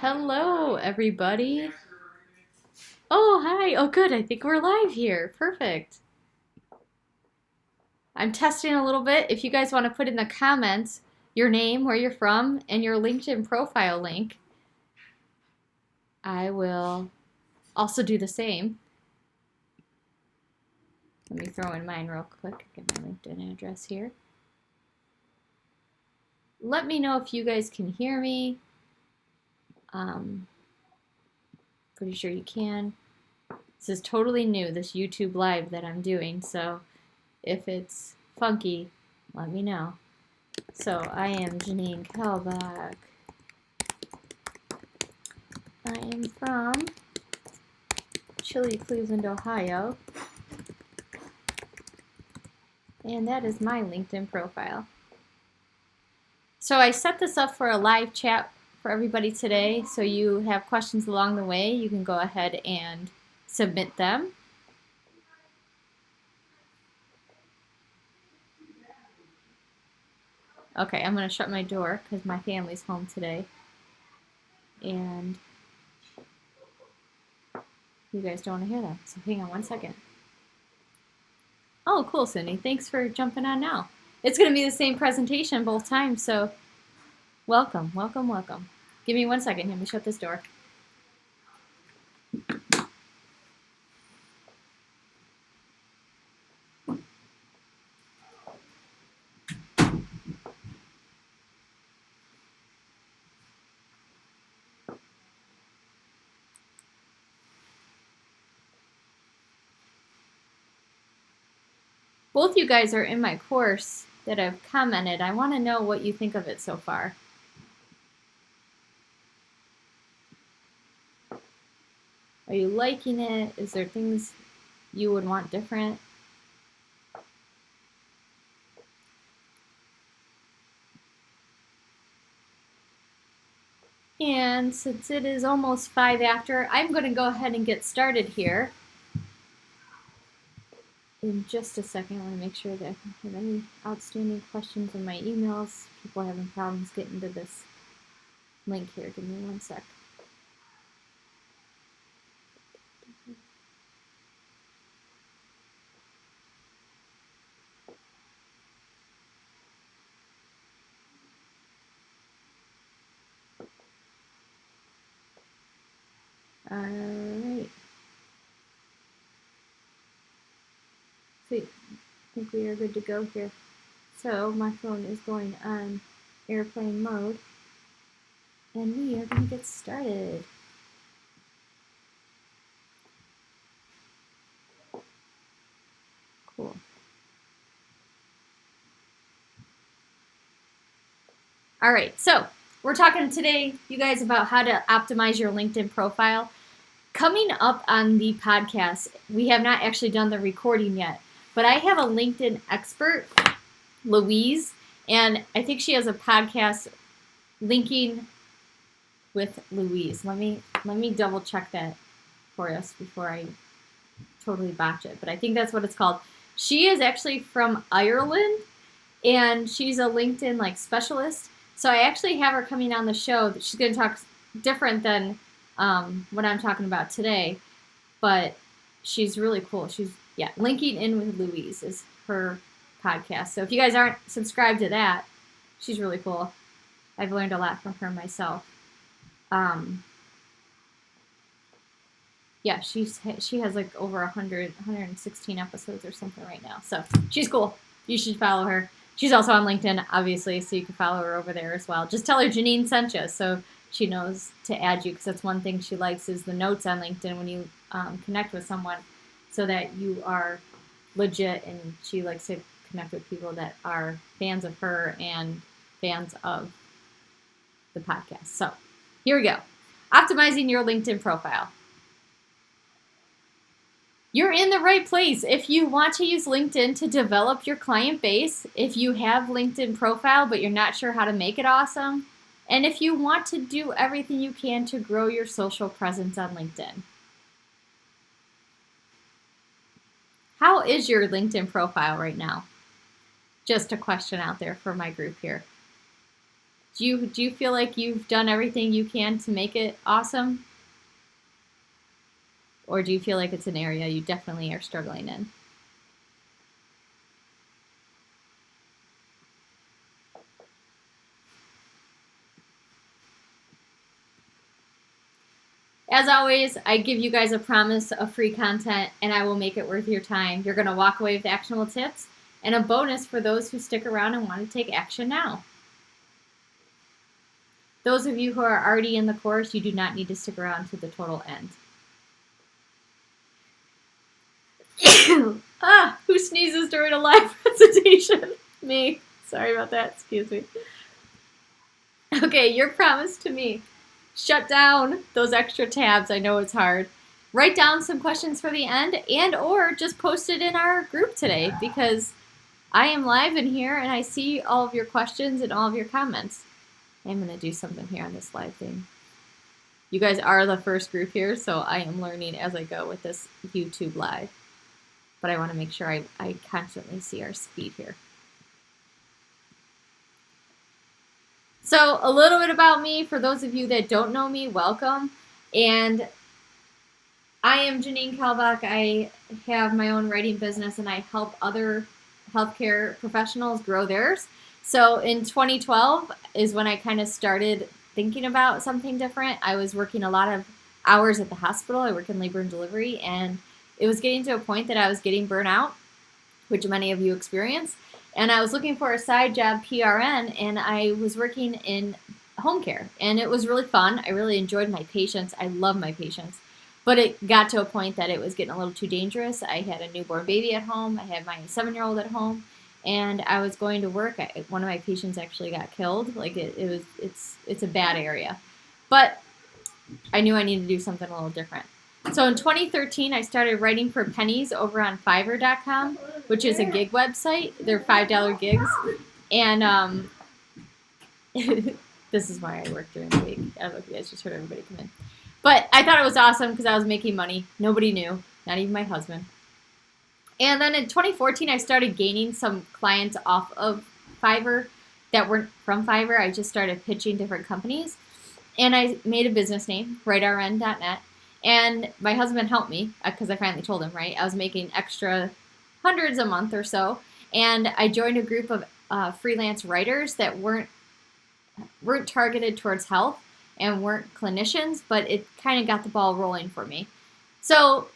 Hello, everybody. Oh, hi. Oh, good. I think we're live here. Perfect. I'm testing a little bit. If you guys want to put in the comments your name, where you're from, and your LinkedIn profile link, I will also do the same. Let me throw in mine real quick. Get my LinkedIn address here. Let me know if you guys can hear me. Pretty sure you can. This is totally new, this YouTube Live that I'm doing, so if it's funky, let me know. So I am Janine Kalbach. I am from Chile, Cleveland, Ohio. And that is my LinkedIn profile. So I set this up for a live chat for everybody today. So you have questions along the way, you can go ahead and submit them. Okay, I'm going to shut my door because my family's home today. And you guys don't want to hear that. So hang on one second. Oh, cool, Cindy. Thanks for jumping on now. It's going to be the same presentation both times, so welcome, welcome, welcome. Give me 1 second. Let me shut this door. Both you guys are in my course that have commented. I want to know what you think of it so far. Are you liking it? Is there things you would want different? And since it is almost 5 after, I'm going to go ahead and get started here. In just a second, I want to make sure that I don't have any outstanding questions in my emails. People are having problems getting to this link here. Give me 1 sec. All right. Sweet. I think we are good to go here. So my phone is going on airplane mode, and we are going to get started. Cool. All right, so we're talking today, you guys, about how to optimize your LinkedIn profile. Coming up on the podcast, we have not actually done the recording yet, but I have a LinkedIn expert, Louise, and I think she has a podcast linking with Louise. Let me double check that for us before I totally botch it, but I think that's what it's called. She is actually from Ireland, and she's a LinkedIn specialist. So I actually have her coming on the show. She's going to talk different than what I'm talking about today, but she's really cool. She's Linking in with Louise is her podcast. So if you guys aren't subscribed to that, she's really cool. I've learned a lot from her myself. She has like over 116 episodes or something right now. So she's cool. You should follow her. She's also on LinkedIn, obviously, so you can follow her over there as well. Just tell her Janine sent you, so she knows to add you, because that's one thing she likes is the notes on LinkedIn when you connect with someone, so that you are legit, and she likes to connect with people that are fans of her and fans of the podcast. So here we go. Optimizing your LinkedIn profile. You're in the right place. If you want to use LinkedIn to develop your client base, if you have LinkedIn profile but you're not sure how to make it awesome, and if you want to do everything you can to grow your social presence on LinkedIn. How is your LinkedIn profile right now? Just a question out there for my group here. Do you feel like you've done everything you can to make it awesome? Or do you feel like it's an area you definitely are struggling in? As always, I give you guys a promise of free content, and I will make it worth your time. You're going to walk away with actionable tips and a bonus for those who stick around and want to take action now. Those of you who are already in the course, you do not need to stick around to the total end. Who sneezes during a live presentation? Me. Sorry about that. Excuse me. Okay, your promise to me. Shut down those extra tabs. I know it's hard. Write down some questions for the end, and or just post it in our group today, because I am live in here and I see all of your questions and all of your comments. I'm going to do something here on this live thing. You guys are the first group here, so I am learning as I go with this YouTube live. But I want to make sure I constantly see our speed here. So a little bit about me, for those of you that don't know me, welcome. And I am Janine Kalbach. I have my own writing business and I help other healthcare professionals grow theirs. So in 2012 is when I kind of started thinking about something different. I was working a lot of hours at the hospital. I work in labor and delivery, and it was getting to a point that I was getting burnt out, which many of you experience. And I was looking for a side job, PRN, and I was working in home care. And it was really fun. I really enjoyed my patients. I love my patients. But it got to a point that it was getting a little too dangerous. I had a newborn baby at home. I had my 7-year-old at home. And I was going to work. One of my patients actually got killed. Like it's a bad area. But I knew I needed to do something a little different. So in 2013, I started writing for pennies over on Fiverr.com, which is a gig website. They're $5 gigs. And this is why I work during the week. I don't know if you guys just heard everybody come in. But I thought it was awesome because I was making money. Nobody knew, not even my husband. And then in 2014, I started gaining some clients off of Fiverr that weren't from Fiverr. I just started pitching different companies. And I made a business name, writern.net. And my husband helped me because I finally told him, right? I was making extra hundreds a month or so. And I joined a group of freelance writers that weren't targeted towards health and weren't clinicians, but it kind of got the ball rolling for me. So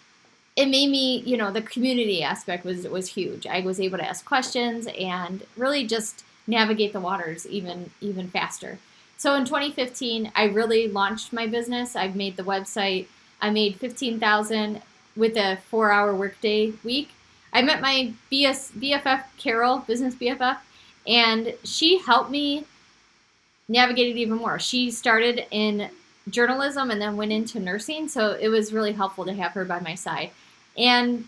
it made me, the community aspect was huge. I was able to ask questions and really just navigate the waters even faster. So in 2015, I really launched my business. I made the website. I made $15,000 with a 4-hour workday week. I met my BFF, Carol, business BFF, and she helped me navigate it even more. She started in journalism and then went into nursing, so it was really helpful to have her by my side. And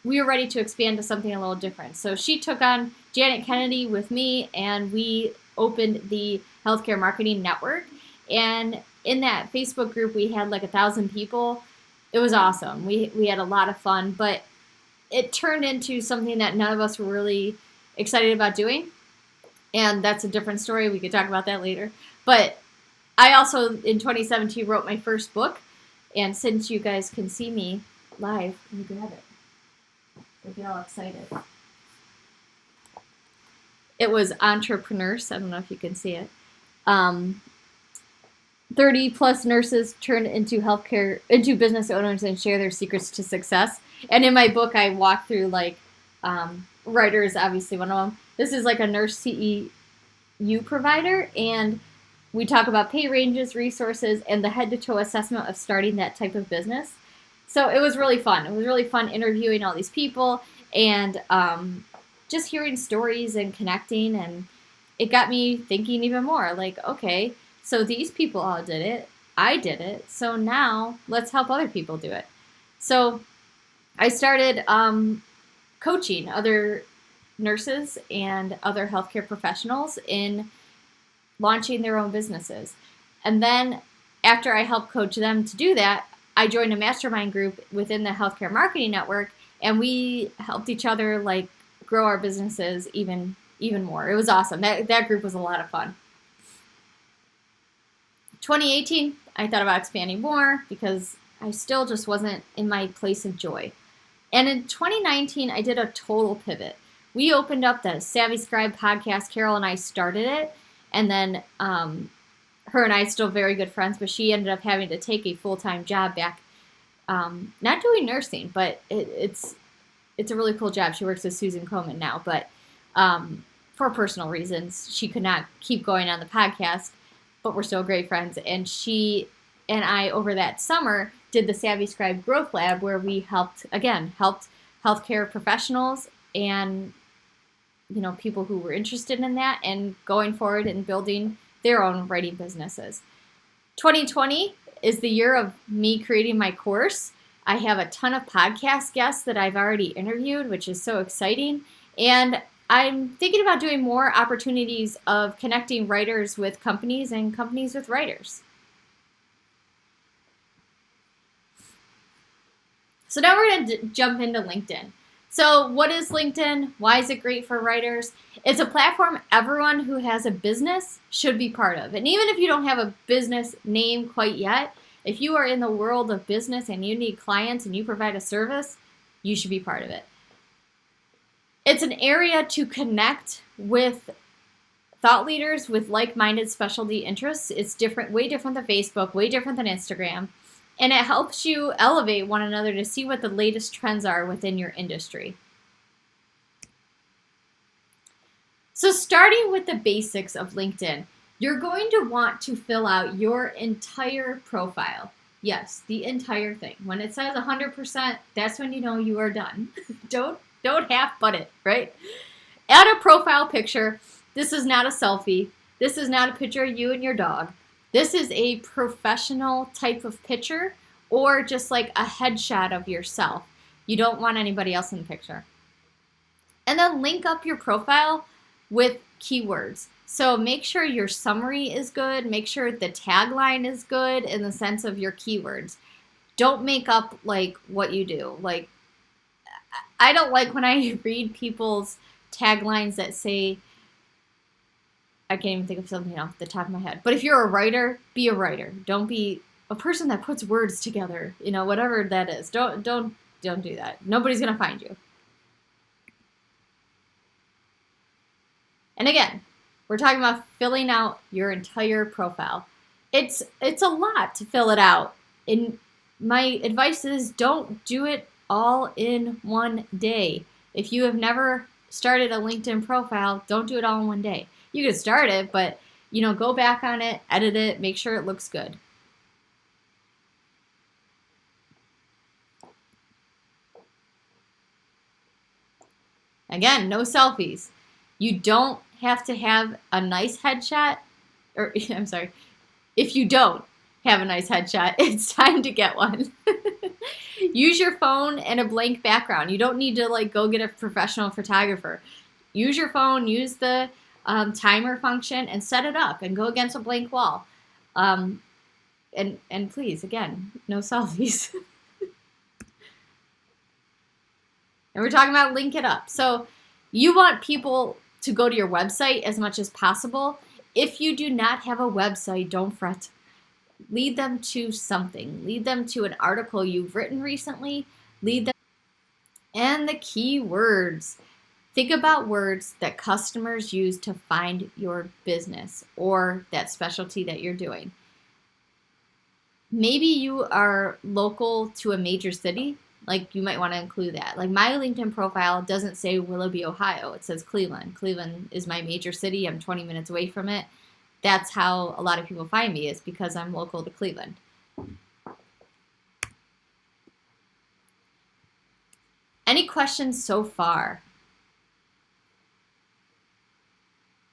we were ready to expand to something a little different. So she took on Janet Kennedy with me, and we opened the Healthcare Marketing Network. And in that Facebook group, we had like 1,000 people. It was awesome. We had a lot of fun, but it turned into something that none of us were really excited about doing. And that's a different story. We could talk about that later. But I also, in 2017, wrote my first book. And since you guys can see me live, let me grab it. I get all excited. It was Entrepreneurs. I don't know if you can see it. 30 plus nurses turn into business owners and share their secrets to success. And in my book, I walk through writers, obviously one of them. This is like a nurse CEU provider, and we talk about pay ranges, resources, and the head-to-toe assessment of starting that type of business. So it was really fun. It was really fun interviewing all these people and just hearing stories and connecting, and it got me thinking even more. Like, okay, so these people all did it. I did it. So now let's help other people do it. So I started coaching other nurses and other healthcare professionals in launching their own businesses. And then after I helped coach them to do that, I joined a mastermind group within the Healthcare Marketing Network, and we helped each other grow our businesses even more. It was awesome. That group was a lot of fun. 2018, I thought about expanding more because I still just wasn't in my place of joy. And in 2019, I did a total pivot. We opened up the Savvy Scribe podcast. Carol and I started it, and then her and I are still very good friends, but she ended up having to take a full-time job back, not doing nursing, but it's a really cool job. She works with Susan Komen now, but for personal reasons, she could not keep going on the podcast, but we're still great friends. And she and I, over that summer, did the Savvy Scribe Growth Lab, where we helped healthcare professionals and people who were interested in that and going forward and building their own writing businesses. 2020 is the year of me creating my course. I have a ton of podcast guests that I've already interviewed, which is so exciting. And I'm thinking about doing more opportunities of connecting writers with companies and companies with writers. So now we're going to jump into LinkedIn. So what is LinkedIn? Why is it great for writers? It's a platform everyone who has a business should be part of. And even if you don't have a business name quite yet, if you are in the world of business and you need clients and you provide a service, you should be part of it. It's an area to connect with thought leaders with like-minded specialty interests. It's different, way different than Facebook, way different than Instagram. And it helps you elevate one another to see what the latest trends are within your industry. So starting with the basics of LinkedIn, you're going to want to fill out your entire profile. Yes, the entire thing. When it says 100%, that's when you know you are done. Don't half-butt it, right? Add a profile picture. This is not a selfie. This is not a picture of you and your dog. This is a professional type of picture or just like a headshot of yourself. You don't want anybody else in the picture. And then link up your profile with keywords. So make sure your summary is good. Make sure the tagline is good in the sense of your keywords. Don't make up like what you do. Like, I don't like when I read people's taglines that say, I can't even think of something off the top of my head. But if you're a writer, be a writer. Don't be a person that puts words together. Whatever that is. Don't do that. Nobody's gonna find you. And again, we're talking about filling out your entire profile. It's a lot to fill it out. And my advice is don't do it all in one day. If you have never started a LinkedIn profile, don't do it all in one day. You can start it, but go back on it, edit it, make sure it looks good. Again, no selfies. You don't have to have a nice headshot, or I'm sorry, if you don't have a nice headshot, it's time to get one. Use your phone and a blank background. You don't need to go get a professional photographer. Use your phone, use the timer function and set it up and go against a blank wall. And please, again, no selfies. And we're talking about link it up. So you want people to go to your website as much as possible. If you do not have a website, don't fret. Lead them to something. Lead them to an article you've written recently. And the keywords. Think about words that customers use to find your business or that specialty that you're doing. Maybe you are local to a major city. You might want to include that. My LinkedIn profile doesn't say Willoughby, Ohio. It says Cleveland. Cleveland is my major city. I'm 20 minutes away from it. That's how a lot of people find me, is because I'm local to Cleveland. Any questions so far?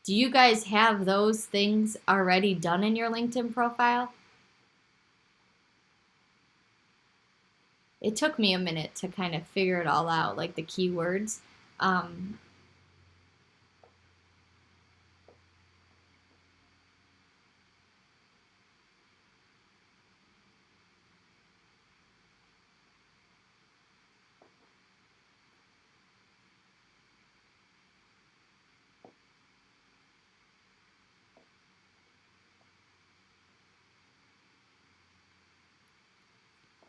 Do you guys have those things already done in your LinkedIn profile? It took me a minute to kind of figure it all out, the keywords.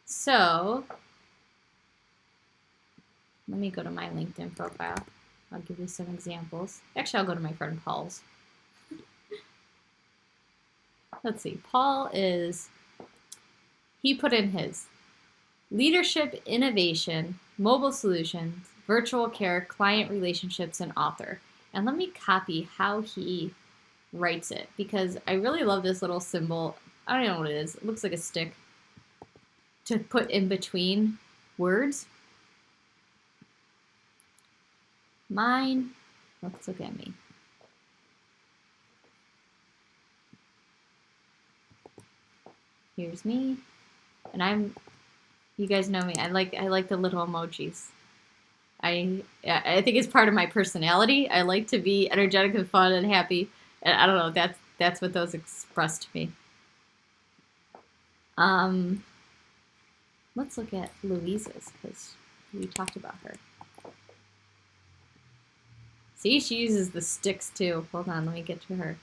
So let me go to my LinkedIn profile. I'll give you some examples. Actually, I'll go to my friend Paul's. Let's see. He put in his leadership, innovation, mobile solutions, virtual care, client relationships, and author. And let me copy how he writes it because I really love this little symbol. I don't know what it is. It looks like a stick to put in between words. Mine, let's look at me. Here's me. And you guys know me. I like the little emojis. I think it's part of my personality. I like to be energetic and fun and happy. And I don't know, that's what those express to me. Let's look at Louise's because we talked about her. See, she uses the sticks too. Hold on, let me get to her.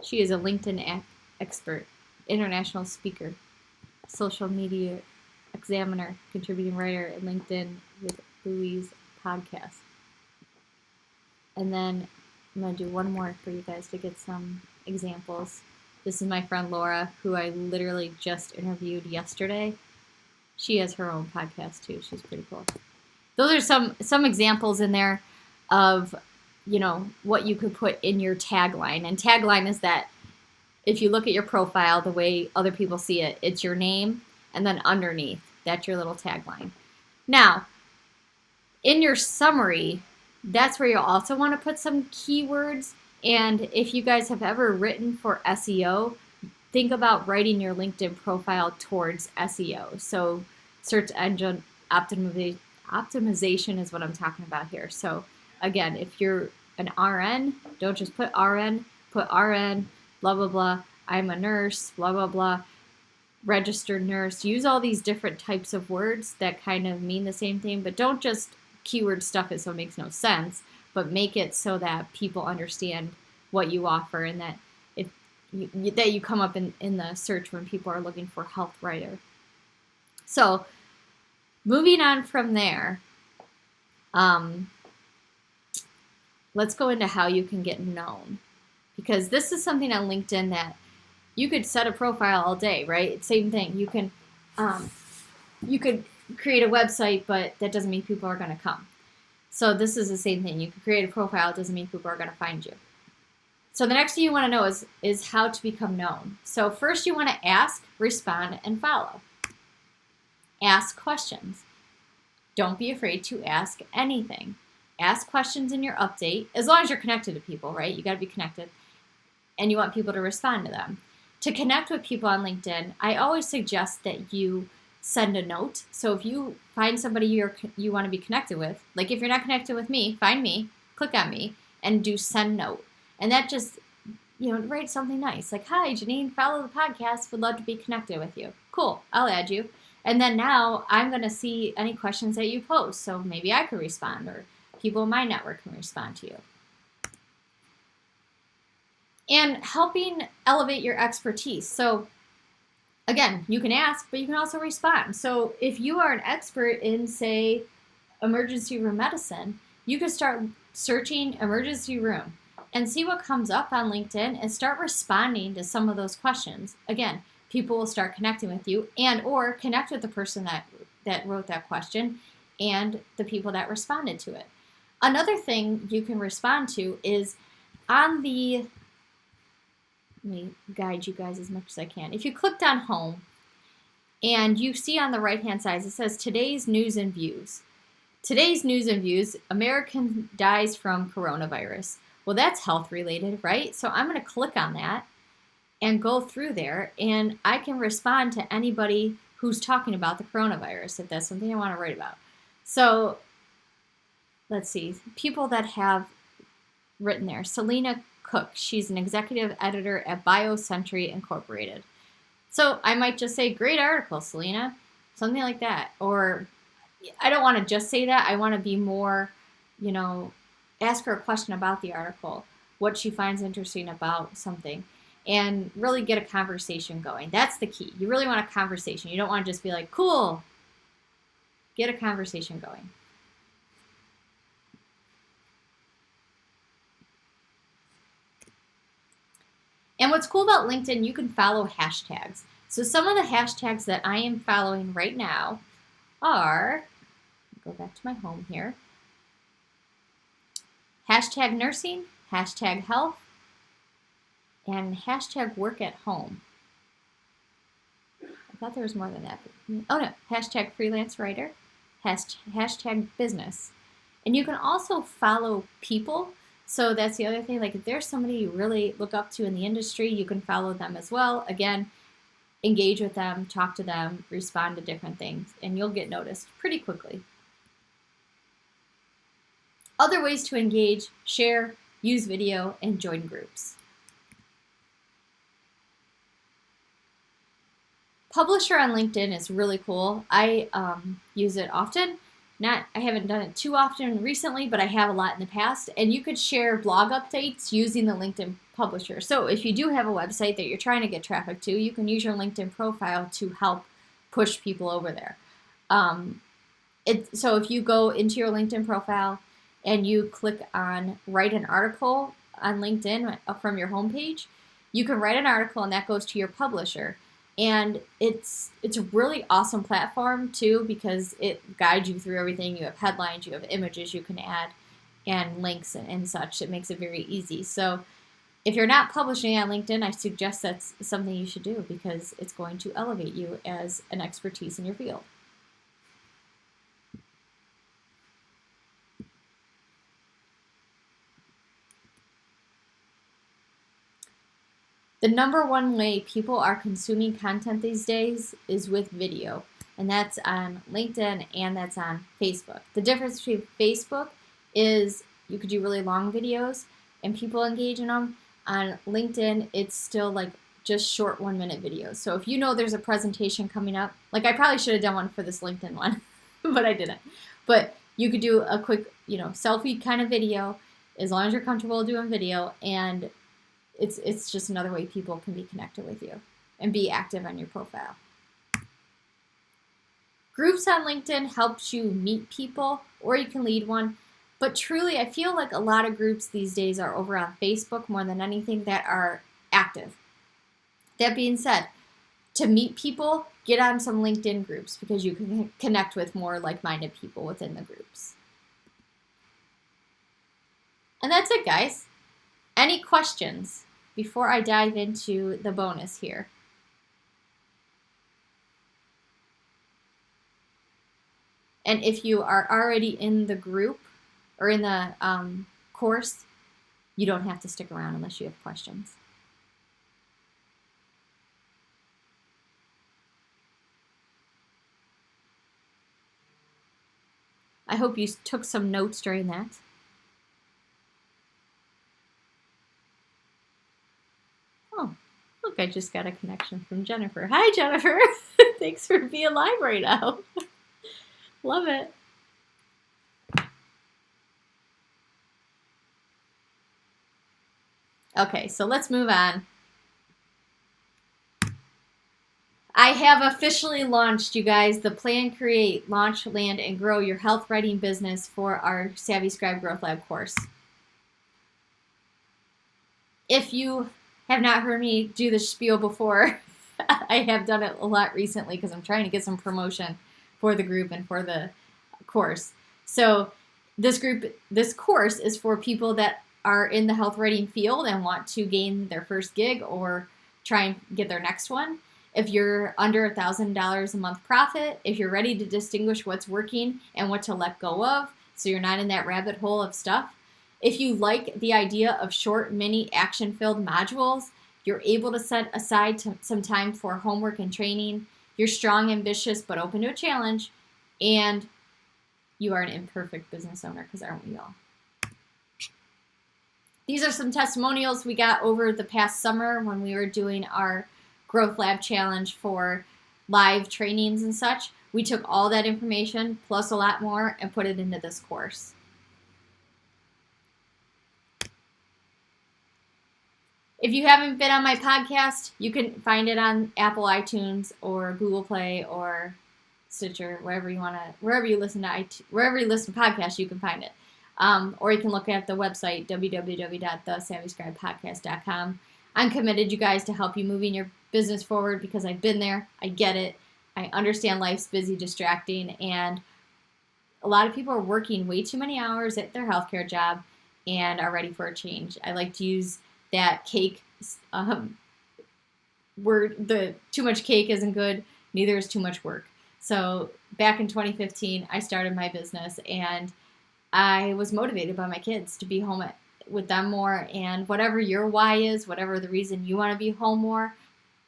She is a LinkedIn expert, international speaker, social media examiner, contributing writer at LinkedIn with Louise podcast. And then I'm going to do one more for you guys to get some examples. This is my friend Laura, who I literally just interviewed yesterday. She has her own podcast too. She's pretty cool. Those are some examples in there of, what you could put in your tagline. And tagline is that if you look at your profile, the way other people see it, it's your name, and then underneath, that's your little tagline. Now, in your summary, that's where you'll also want to put some keywords. And if you guys have ever written for SEO, think about writing your LinkedIn profile towards SEO. So search engine optimization is what I'm talking about here. So again, if you're an RN, don't just put RN, put RN, blah, blah, blah. I'm a nurse, blah, blah, blah. Registered nurse. Use all these different types of words that kind of mean the same thing, but don't just keyword stuff it so it makes no sense, but make it so that people understand what you offer and that that you come up in the search when people are looking for health writer. So moving on from there, let's go into how you can get known. Because this is something on LinkedIn that you could set a profile all day, right? Same thing. You could create a website, but that doesn't mean people are going to come. So this is the same thing. You can create a profile, it doesn't mean people are going to find you. So the next thing you want to know is how to become known. So first you want to ask, respond, and follow. Ask questions. Don't be afraid to ask anything. Ask questions in your update, as long as you're connected to people, right? You got to be connected. And you want people to respond to them. To connect with people on LinkedIn, I always suggest that you send a note. So if you find somebody you want to be connected with, like if you're not connected with me, find me, click on me, and do send note. And that just, write something nice. Like, hi, Janine, follow the podcast. Would love to be connected with you. Cool, I'll add you. And then now I'm going to see any questions that you post. So maybe I could respond or people in my network can respond to you. And helping elevate your expertise. So again, you can ask, but you can also respond. So if you are an expert in, say, emergency room medicine, you could start searching emergency room and see what comes up on LinkedIn and start responding to some of those questions. Again, people will start connecting with you and or connect with the person that wrote that question and the people that responded to it. Another thing you can respond to is on the... Let me guide you guys as much as I can. If you clicked on home and you see on the right-hand side, it says today's news and views. Today's news and views, American dies from coronavirus. Well, that's health related, right? So I'm going to click on that and go through there and I can respond to anybody who's talking about the coronavirus if that's something I want to write about. So let's see, people that have written there. Selena Cook, she's an executive editor at BioCentury Incorporated. So I might just say, great article, Selena, something like that. Or I don't want to just say that. I want to be more, ask her a question about the article, what she finds interesting about something. and really get a conversation going. That's the key. You really want a conversation. You don't want to just be like, cool. Get a conversation going. And what's cool about LinkedIn, you can follow hashtags. So some of the hashtags that I am following right now are, go back to my home here, hashtag nursing, hashtag health, and hashtag work at home. I thought there was more than that. Oh no, hashtag freelance writer, hashtag business. And you can also follow people. So that's the other thing. Like if there's somebody you really look up to in the industry, you can follow them as well. Again, engage with them, talk to them, respond to different things, and you'll get noticed pretty quickly. Other ways to engage: share, use video, and join groups. Publisher on LinkedIn is really cool. I use it often. I haven't done it too often recently, but I have a lot in the past. And you could share blog updates using the LinkedIn publisher. So if you do have a website that you're trying to get traffic to, you can use your LinkedIn profile to help push people over there. So if you go into your LinkedIn profile and you click on write an article on LinkedIn from your homepage, you can write an article and that goes to your publisher. And it's a really awesome platform too, because it guides you through everything. You have headlines, you have images you can add, and links and such. It makes it very easy. So if you're not publishing on LinkedIn, I suggest that's something you should do because it's going to elevate you as an expertise in your field. The number one way people are consuming content these days is with video, and that's on LinkedIn and that's on Facebook. The difference between Facebook is you could do really long videos and people engage in them. On LinkedIn, it's still like just short 1-minute videos. So if you know there's a presentation coming up, like I probably should have done one for this LinkedIn one, but I didn't. But you could do a quick, selfie kind of video as long as you're comfortable doing video, and it's just another way people can be connected with you and be active on your profile. Groups on LinkedIn helps you meet people, or you can lead one. But truly, I feel like a lot of groups these days are over on Facebook more than anything that are active. That being said, to meet people, get on some LinkedIn groups because you can connect with more like-minded people within the groups. And that's it, guys. Any questions before I dive into the bonus here? And if you are already in the group or in the course, you don't have to stick around unless you have questions. I hope you took some notes during that. Oh, look, I just got a connection from Jennifer. Hi, Jennifer. Thanks for being live right now. Love it. Okay, so let's move on. I have officially launched, you guys, the Plan, Create, Launch, Land, and Grow Your Health Writing Business for our Savvy Scribe Growth Lab course. If you have not heard me do the spiel before, I have done it a lot recently because I'm trying to get some promotion for the group and for the course. So this course is for people that are in the health writing field and want to gain their first gig or try and get their next one. If you're under $1,000 a month profit, if you're ready to distinguish what's working and what to let go of, so you're not in that rabbit hole of stuff. If you like the idea of short, mini, action-filled modules, you're able to set aside some time for homework and training, you're strong, ambitious, but open to a challenge, and you are an imperfect business owner, because aren't we all? These are some testimonials we got over the past summer when we were doing our Growth Lab Challenge for live trainings and such. We took all that information, plus a lot more, and put it into this course. If you haven't been on my podcast, you can find it on Apple iTunes or Google Play or Stitcher, wherever you listen to podcasts, you can find it. Or you can look at the website, www.thesavvyscribepodcast.com. I'm committed, you guys, to help you moving your business forward because I've been there. I get it. I understand life's busy, distracting, and a lot of people are working way too many hours at their healthcare job and are ready for a change. I like to use that cake word. The too much cake isn't good, neither is too much work. So back in 2015, I started my business, and I was motivated by my kids to be home with them more. And whatever your why is, whatever the reason you want to be home more,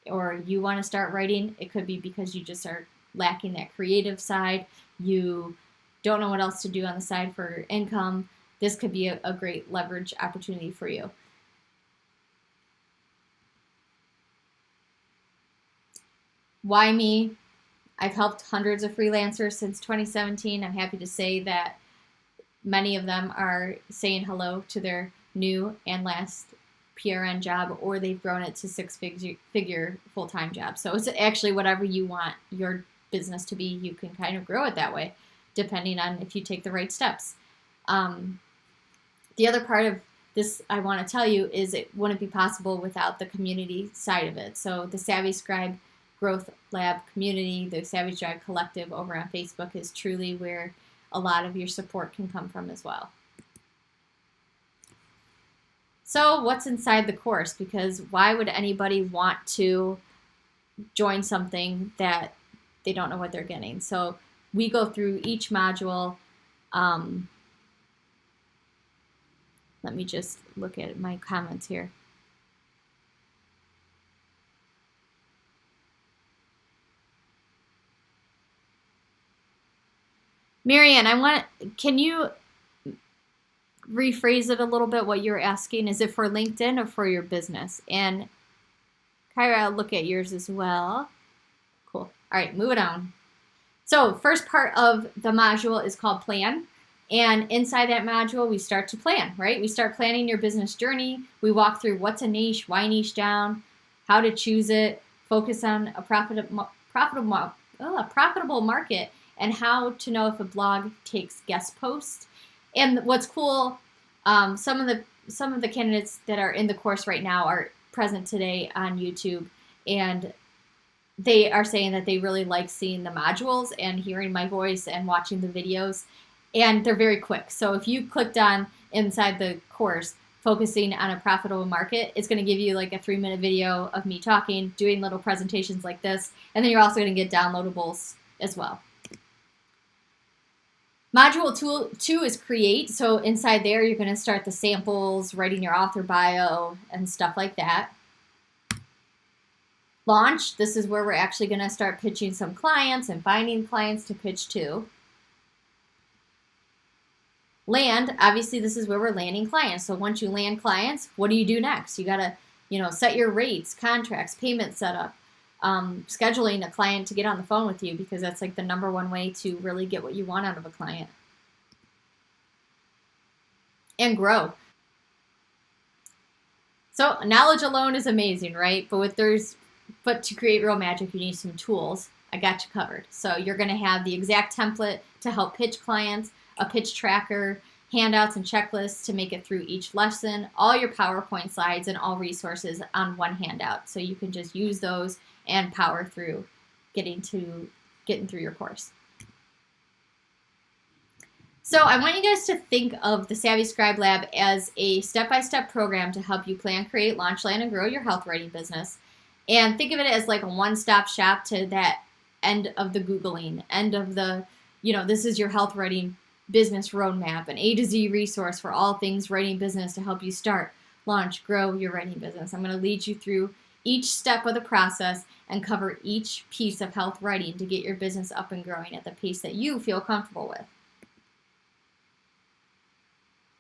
or you want to start writing, it could be because you just are lacking that creative side. You don't know what else to do on the side for income. This could be a great leverage opportunity for you. Why me? I've helped hundreds of freelancers since 2017. I'm happy to say that many of them are saying hello to their new and last PRN job, or they've grown it to six-figure full-time job. So it's actually whatever you want your business to be, you can kind of grow it that way, depending on if you take the right steps. The other part of this I want to tell you is it wouldn't be possible without the community side of it. So the Savvy Scribe Growth Lab community, the Savvy Scribe Collective over on Facebook is truly where a lot of your support can come from as well. So what's inside the course? Because why would anybody want to join something that they don't know what they're getting? So we go through each module. Let me just look at my comments here. Marianne, can you rephrase it a little bit what you're asking? Is it for LinkedIn or for your business? And Kyra, I'll look at yours as well. Cool. All right, moving on. So first part of the module is called Plan. And inside that module, we start to plan, right? We start planning your business journey. We walk through what's a niche, why niche down, how to choose it, focus on a profitable market, and how to know if a blog takes guest posts. And what's cool, some of the candidates that are in the course right now are present today on YouTube, and they are saying that they really like seeing the modules and hearing my voice and watching the videos, and they're very quick. So if you clicked on inside the course focusing on a profitable market, it's going to give you like a 3-minute video of me talking, doing little presentations like this, and then you're also going to get downloadables as well. Module 2 is Create. So inside there, you're going to start the samples, writing your author bio, and stuff like that. Launch. This is where we're actually going to start pitching some clients and finding clients to pitch to. Land. Obviously, this is where we're landing clients. So once you land clients, what do you do next? You got to, set your rates, contracts, payment setup. Scheduling a client to get on the phone with you, because that's like the number one way to really get what you want out of a client. And grow. So knowledge alone is amazing, right? But to create real magic, you need some tools. I got you covered. So you're going to have the exact template to help pitch clients, a pitch tracker, handouts and checklists to make it through each lesson, all your PowerPoint slides and all resources on one handout. So you can just use those and power through getting through your course. So I want you guys to think of the Savvy Scribe Lab as a step-by-step program to help you plan, create, launch, land, and grow your health writing business. And think of it as like a one-stop shop to that end of the Googling, end of the, this is your health writing business roadmap, an A to Z resource for all things writing business to help you start, launch, grow your writing business. I'm going to lead you through each step of the process and cover each piece of health writing to get your business up and growing at the pace that you feel comfortable with.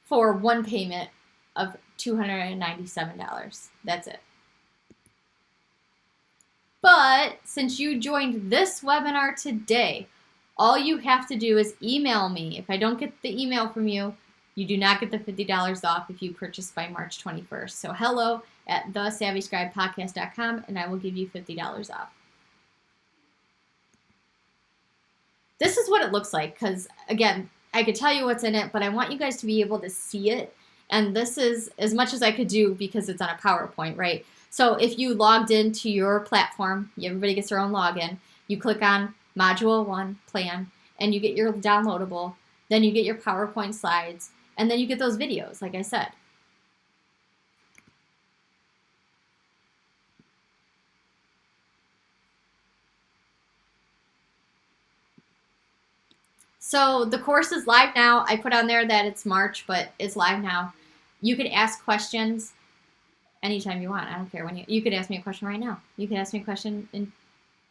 For one payment of $297. That's it. But since you joined this webinar today, all you have to do is email me. If I don't get the email from you, You do not get the $50 off if you purchase by March 21st. So hello at thesavvyscribepodcast.com, and I will give you $50 off. This is what it looks like, because again, I could tell you what's in it, but I want you guys to be able to see it. And this is as much as I could do because it's on a PowerPoint, right? So if you logged into your platform, everybody gets their own login, you click on Module 1, Plan, and you get your downloadable, then you get your PowerPoint slides, and then you get those videos, like I said. So the course is live now. I put on there that it's March, but it's live now. You can ask questions anytime you want. I don't care when you can ask me a question right now. You can ask me a question in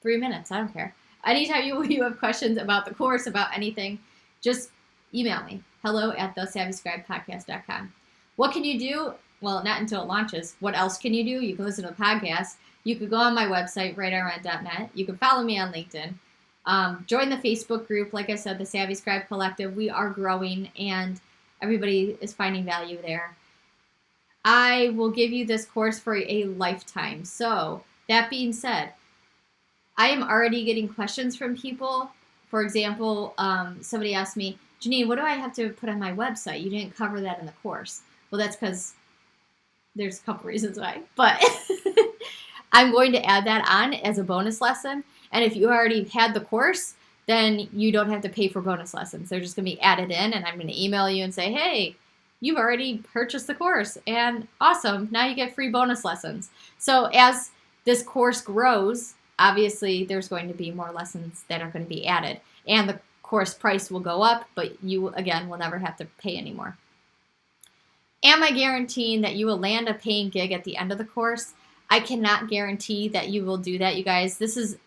3 minutes. I don't care. Anytime you have questions about the course, about anything, just email me. Hello at thesavvyscribepodcast.com. What can you do? Well, not until it launches. What else can you do? You can listen to a podcast. You could go on my website, writeourrent.net. You can follow me on LinkedIn. Join the Facebook group. Like I said, the Savvy Scribe Collective. We are growing, and everybody is finding value there. I will give you this course for a lifetime. So that being said, I am already getting questions from people. For example, somebody asked me, Janine, what do I have to put on my website? You didn't cover that in the course. Well, that's because there's a couple reasons why. But I'm going to add that on as a bonus lesson. And if you already had the course, then you don't have to pay for bonus lessons. They're just going to be added in, and I'm going to email you and say, hey, you've already purchased the course, and awesome, now you get free bonus lessons. So as this course grows, obviously there's going to be more lessons that are going to be added, and the course price will go up, but you, again, will never have to pay anymore. Am I guaranteeing that you will land a paying gig at the end of the course? I cannot guarantee that you will do that, you guys. This is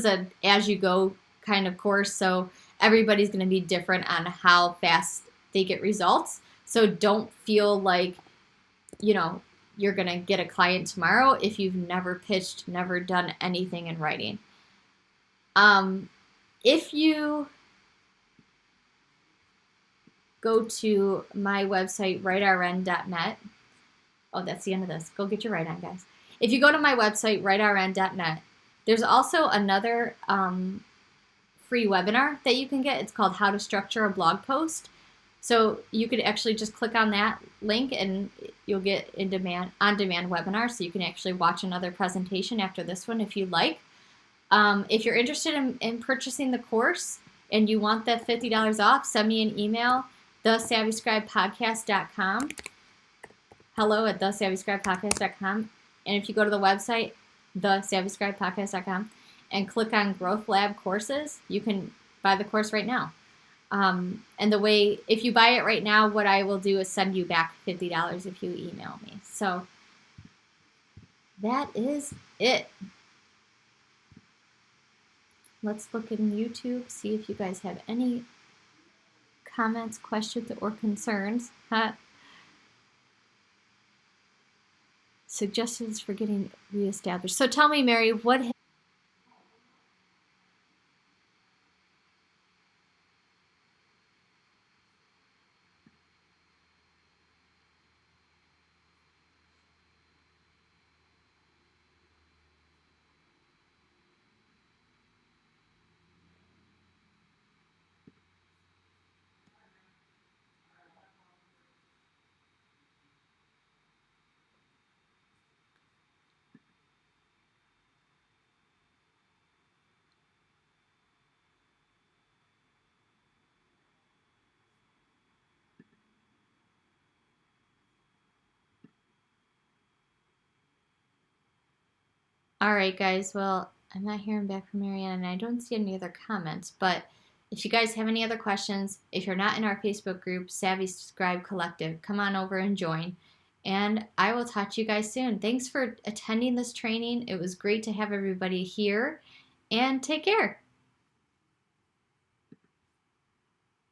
a as-you-go kind of course, so everybody's going to be different on how fast they get results. So don't feel like, you're going to get a client tomorrow if you've never pitched, never done anything in writing. If you go to my website, writeourrent.net, oh, that's the end of this. Go get your write on, guys. If you go to my website, writeourrent.net, there's also another free webinar that you can get. It's called How to Structure a Blog Post. So you could actually just click on that link and you'll get on-demand webinar, so you can actually watch another presentation after this one if you'd like. If you're interested in purchasing the course and you want that $50 off, send me an email, thesavvyscribepodcast.com, hello at thesavvyscribepodcast.com. And if you go to the website, thesavvyscribepodcast.com, and click on Growth Lab courses, you can buy the course right now. And if you buy it right now, what I will do is send you back $50 if you email me. So that is it. Let's look in YouTube, see if you guys have any comments, questions, or concerns. Suggestions for getting reestablished. So tell me, Mary, what... All right, guys. Well, I'm not hearing back from Marianne, and I don't see any other comments. But if you guys have any other questions, if you're not in our Facebook group, Savvy Scribe Collective, come on over and join. And I will talk to you guys soon. Thanks for attending this training. It was great to have everybody here. And take care.